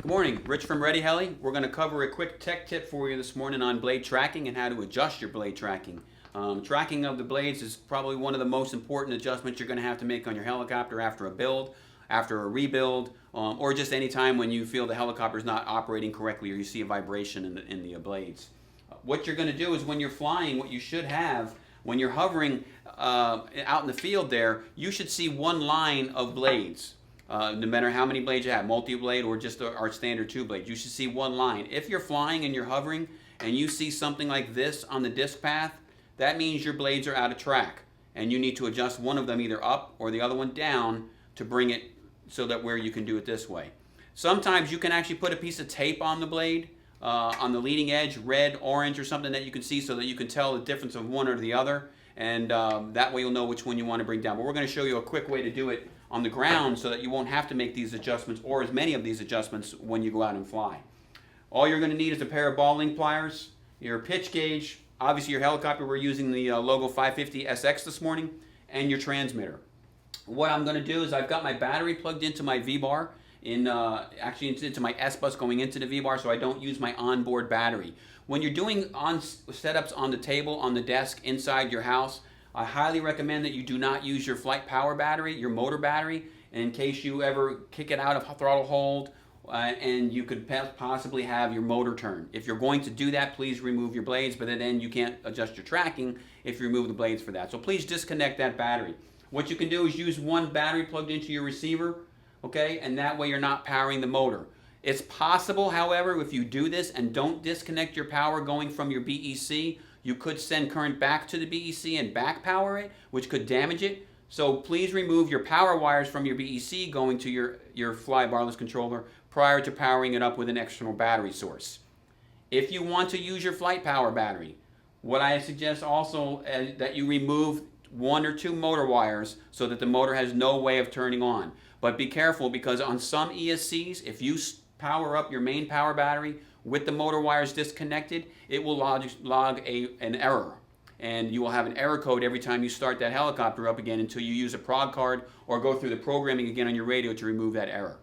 Morning, Rich from ReadyHeli. We're going to cover a quick tech tip for you this morning on blade tracking and how to adjust your blade tracking. Tracking of the blades is probably one of the most important adjustments you're going to have to make on your helicopter after a build, after a rebuild, or just any time when you feel the helicopter is not operating correctly or you see a vibration in the blades. What you're going to do is when you're flying, what you should have, when you're hovering out in the field there, you should see one line of blades. No matter how many blades you have, multi-blade or just our standard 2 blades, you should see one line. If you're flying and you're hovering and you see something like this on the disc path, that means your blades are out of track and you need to adjust one of them either up or the other one down to bring it so that where you can do it this way. Sometimes you can actually put a piece of tape on the blade, on the leading edge, red, orange, or something that you can see so that you can tell the difference of one or the other, and that way you'll know which one you want to bring down. But we're going to show you a quick way to do it on the ground so that you won't have to make these adjustments or as many of these adjustments when you go out and fly. All you're going to need is a pair of ball link pliers, your pitch gauge, obviously your helicopter, we're using the Logo 550 SX this morning, and your transmitter. What I'm going to do is I've got my battery plugged into my V-bar, actually into my S-bus going into the V-bar, so I don't use my onboard battery. When you're doing setups on the table, on the desk, inside your house, I highly recommend that you do not use your flight power battery, your motor battery, in case you ever kick it out of throttle hold and you could possibly have your motor turn. If you're going to do that, please remove your blades, but then you can't adjust your tracking if you remove the blades for that. So please disconnect that battery. What you can do is use one battery plugged into your receiver, okay, and that way you're not powering the motor. It's possible, however, if you do this and don't disconnect your power going from your BEC, you could send current back to the BEC and back power it, which could damage it. So please remove your power wires from your BEC going to your fly barless controller prior to powering it up with an external battery source. If you want to use your flight power battery, what I suggest also is that you remove 1 or 2 motor wires so that the motor has no way of turning on. But be careful, because on some ESCs, if you power up your main power battery with the motor wires disconnected, it will log an error. And you will have an error code every time you start that helicopter up again until you use a prog card or go through the programming again on your radio to remove that error.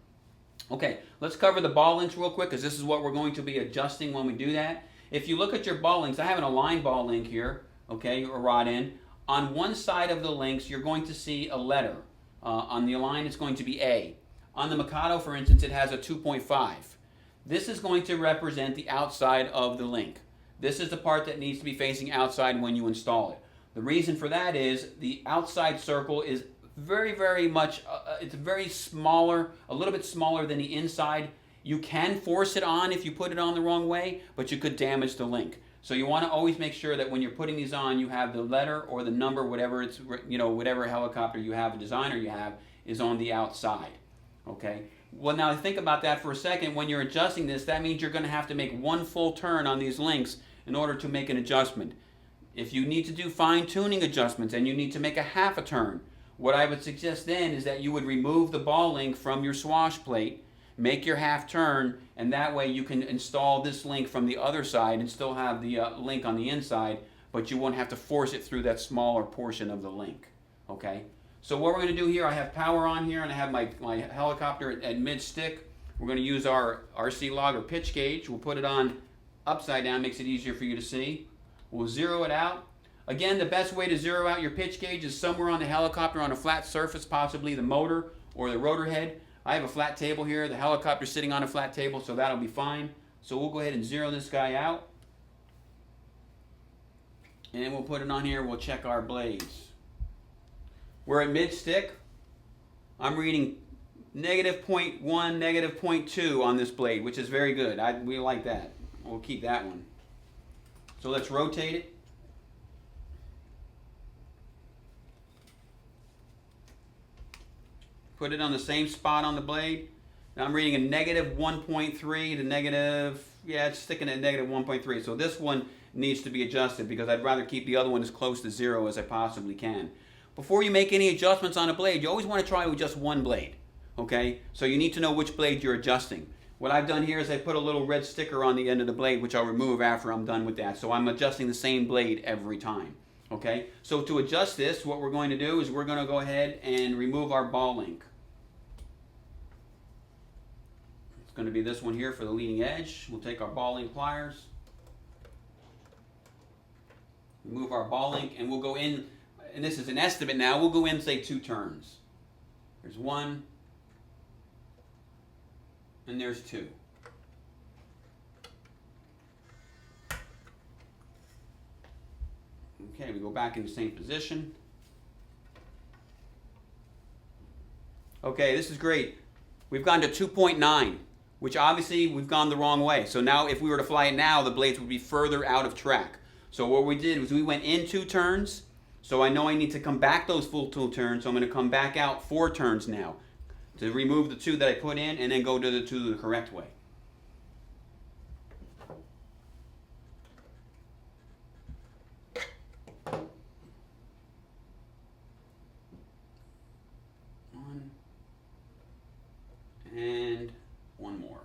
Okay, let's cover the ball links real quick, because this is what we're going to be adjusting when we do that. If you look at your ball links, I have an aligned ball link here, okay, or rod end. On one side of the links, you're going to see a letter. On the align, it's going to be A. On the Mikado, for instance, it has a 2.5. This is going to represent the outside of the link. This is the part that needs to be facing outside when you install it. The reason for that is the outside circle is very much, it's very smaller, a little bit smaller than the inside. You can force it on if you put it on the wrong way, but you could damage the link. So you want to always make sure that when you're putting these on, you have the letter or the number, whatever it's, whatever helicopter you have, a designer you have, is on the outside. Okay. Well, now think about that for a second. When you're adjusting this, that means you're going to have to make one full turn on these links in order to make an adjustment. If you need to do fine-tuning adjustments and you need to make a half a turn, what I would suggest then is that you would remove the ball link from your swash plate, make your half turn, and that way you can install this link from the other side and still have the link on the inside, but you won't have to force it through that smaller portion of the link. Okay? So what we're going to do here, I have power on here and I have my helicopter at mid-stick. We're going to use our RC log or pitch gauge. We'll put it on upside down, makes it easier for you to see. We'll zero it out. Again, the best way to zero out your pitch gauge is somewhere on the helicopter on a flat surface, possibly the motor or the rotor head. I have a flat table here. The helicopter's sitting on a flat table, so that'll be fine. So we'll go ahead and zero this guy out. And we'll put it on here. We'll check our blades. We're at mid-stick. I'm reading -0.1, -0.2 on this blade, which is very good. We like that. We'll keep that one. So let's rotate it. Put it on the same spot on the blade. Now I'm reading a -1.3 to negative, yeah, it's sticking at -1.3. So this one needs to be adjusted because I'd rather keep the other one as close to 0 as I possibly can. Before you make any adjustments on a blade, you always want to try with just one blade, okay? So you need to know which blade you're adjusting. What I've done here is I put a little red sticker on the end of the blade, which I'll remove after I'm done with that. So I'm adjusting the same blade every time, okay? So to adjust this, what we're going to do is we're going to go ahead and remove our ball link. going to be this one here for the leading edge. We'll take our ball link pliers, remove our ball link, and we'll go in, and this is an estimate now, we'll go in, say, 2 turns. There's 1, and there's 2. Okay, we go back in the same position. Okay, this is great. We've gone to 2.9, which obviously we've gone the wrong way. So now if we were to fly it now, the blades would be further out of track. So what we did was we went in 2 turns. So I know I need to come back those full 2 turns. So I'm going to come back out 4 turns now to remove the 2 that I put in and then go to the 2 the correct way. And 1 more.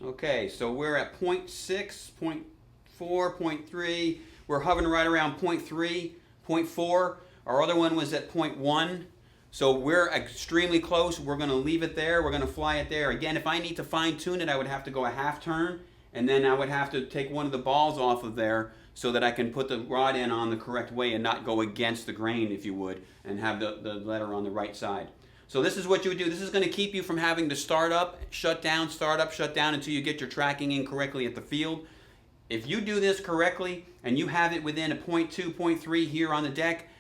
Okay, so we're at 0.6, 0.4, 0.3. We're hovering right around 0.3, 0.4. Our other one was at 0.1. So we're extremely close. We're going to leave it there. We're going to fly it there. Again, if I need to fine tune it, I would have to go a half turn, and then I would have to take one of the balls off of there so that I can put the rod in on the correct way and not go against the grain, if you would, and have the letter on the right side. So this is what you would do. This is going to keep you from having to start up, shut down, start up, shut down until you get your tracking in correctly at the field. If you do this correctly and you have it within a 0.2, 0.3 here on the deck,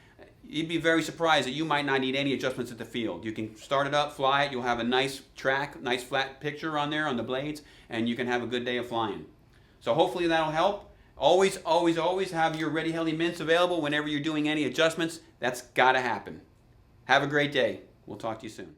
you'd be very surprised that you might not need any adjustments at the field. You can start it up, fly it, you'll have a nice track, nice flat picture on there on the blades, and you can have a good day of flying. So hopefully that'll help. Always, always, always have your ReadyHeli mints available whenever you're doing any adjustments. That's got to happen. Have a great day. We'll talk to you soon.